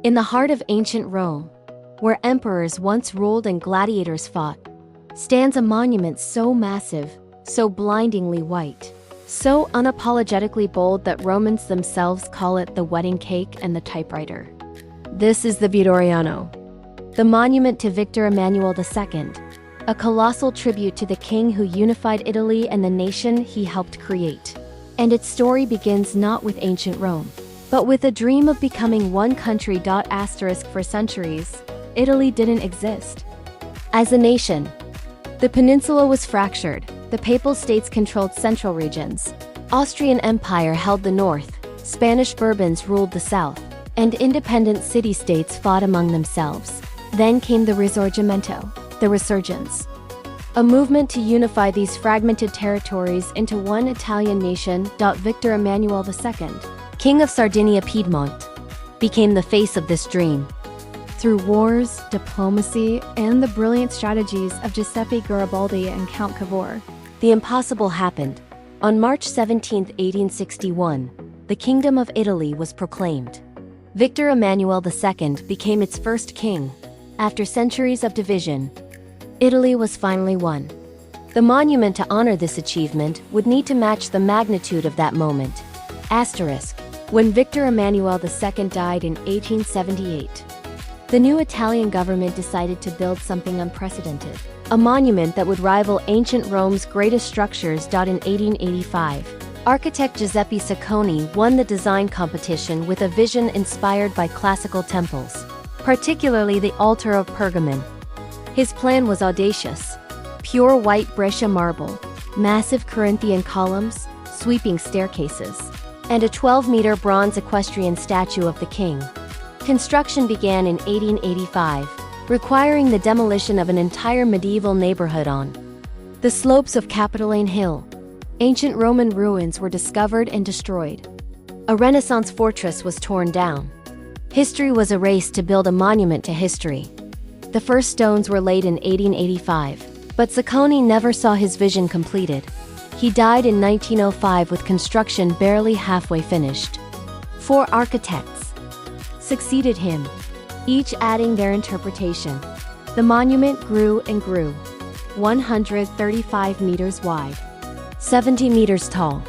In the heart of ancient Rome, where emperors once ruled and gladiators fought, stands a monument so massive, so blindingly white, so unapologetically bold that Romans themselves call it the wedding cake and the typewriter. This is the Vittoriano, the monument to Victor Emmanuel II, a colossal tribute to the king who unified Italy and the nation he helped create. And its story begins not with ancient Rome, but with a dream of becoming one country. For centuries, Italy didn't exist as a nation. The peninsula was fractured, the Papal States controlled central regions, Austrian Empire held the north, Spanish Bourbons ruled the south, and independent city-states fought among themselves. Then came the Risorgimento, the resurgence, a movement to unify these fragmented territories into one Italian nation. Victor Emmanuel II, King of Sardinia-Piedmont, became the face of this dream. Through wars, diplomacy, and the brilliant strategies of Giuseppe Garibaldi and Count Cavour, the impossible happened. On March 17, 1861, the Kingdom of Italy was proclaimed. Victor Emmanuel II became its first king. After centuries of division, Italy was finally won. The monument to honor this achievement would need to match the magnitude of that moment. When Victor Emmanuel II died in 1878, the new Italian government decided to build something unprecedented, a monument that would rival ancient Rome's greatest structures. In 1885, architect Giuseppe Sacconi won the design competition with a vision inspired by classical temples, particularly the altar of Pergamon. His plan was audacious: pure white Brescia marble, massive Corinthian columns, sweeping staircases, and a 12-meter bronze equestrian statue of the king. Construction began in 1885, requiring the demolition of an entire medieval neighborhood on the slopes of Capitoline Hill. Ancient Roman ruins were discovered and destroyed. A Renaissance fortress was torn down. History was erased to build a monument to history. The first stones were laid in 1885, but Sacconi never saw his vision completed. He died in 1905 with construction barely halfway finished. 4 architects succeeded him, each adding their interpretation. The monument grew and grew, 135 meters wide, 70 meters tall,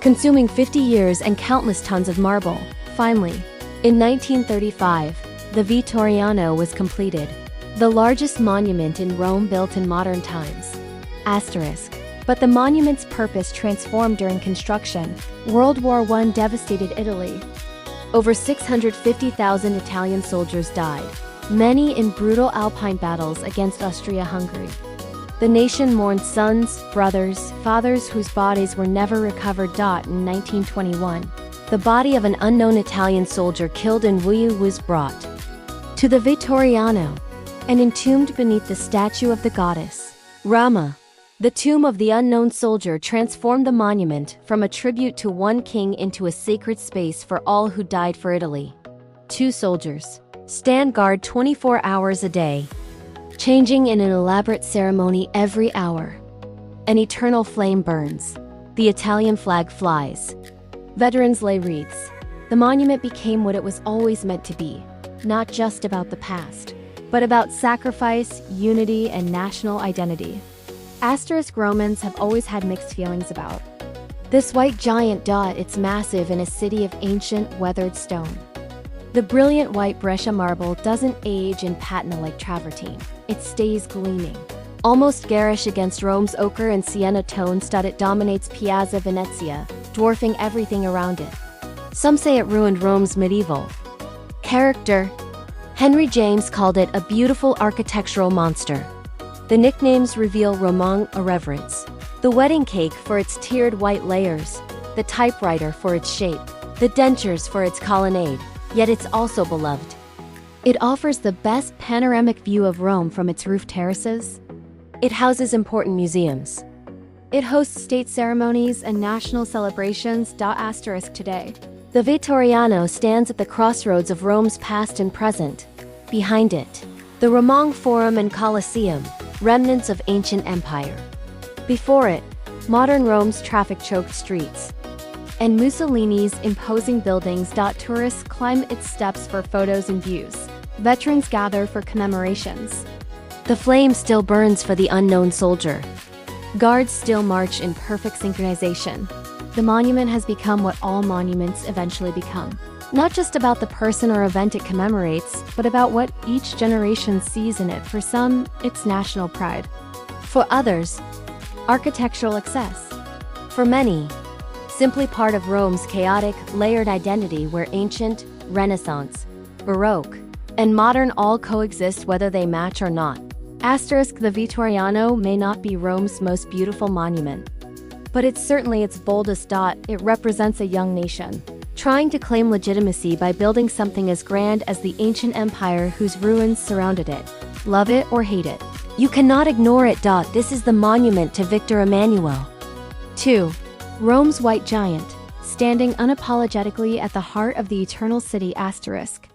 consuming 50 years and countless tons of marble. Finally, in 1935, the Vittoriano was completed, the largest monument in Rome built in modern times. But the monument's purpose transformed during construction. World War I devastated Italy. Over 650,000 Italian soldiers died, many in brutal Alpine battles against Austria-Hungary. The nation mourned sons, brothers, fathers whose bodies were never recovered. In 1921, the body of an unknown Italian soldier killed in Wuyu was brought to the Vittoriano and entombed beneath the statue of the goddess Rama. The tomb of the unknown soldier transformed the monument from a tribute to one king into a sacred space for all who died for Italy. 2 soldiers stand guard 24 hours a day, changing in an elaborate ceremony every hour. An eternal flame burns. The Italian flag flies. Veterans lay wreaths. The monument became what it was always meant to be, not just about the past, but about sacrifice, unity, and national identity. Romans have always had mixed feelings about this white giant. It's massive in a city of ancient, weathered stone. The brilliant white Brescia marble doesn't age in patina like travertine. It stays gleaming, almost garish against Rome's ochre and sienna tones. It dominates Piazza Venezia, dwarfing everything around it. Some say it ruined Rome's medieval character. Henry James called it a beautiful architectural monster. The nicknames reveal Roman irreverence. The wedding cake for its tiered white layers, the typewriter for its shape, the dentures for its colonnade, yet it's also beloved. It offers the best panoramic view of Rome from its roof terraces. It houses important museums. It hosts state ceremonies and national celebrations. Today, the Vittoriano stands at the crossroads of Rome's past and present. Behind it, the Roman Forum and Colosseum, remnants of ancient empire. Before it, modern Rome's traffic-choked streets. and Mussolini's imposing buildings. Tourists climb its steps for photos and views. Veterans gather for commemorations. The flame still burns for the unknown soldier. Guards still march in perfect synchronization. The monument has become what all monuments eventually become. Not just about the person or event it commemorates, but about what each generation sees in it. For some, it's national pride. For others, architectural excess. For many, simply part of Rome's chaotic, layered identity where ancient, Renaissance, Baroque, and modern all coexist whether they match or not. Asterisk, the Vittoriano may not be Rome's most beautiful monument, but it's certainly its boldest. It represents a young nation, trying to claim legitimacy by building something as grand as the ancient empire whose ruins surrounded it. Love it or hate it, you cannot ignore it. This is the monument to Victor Emmanuel II, Rome's white giant, standing unapologetically at the heart of the eternal city. Asterisk.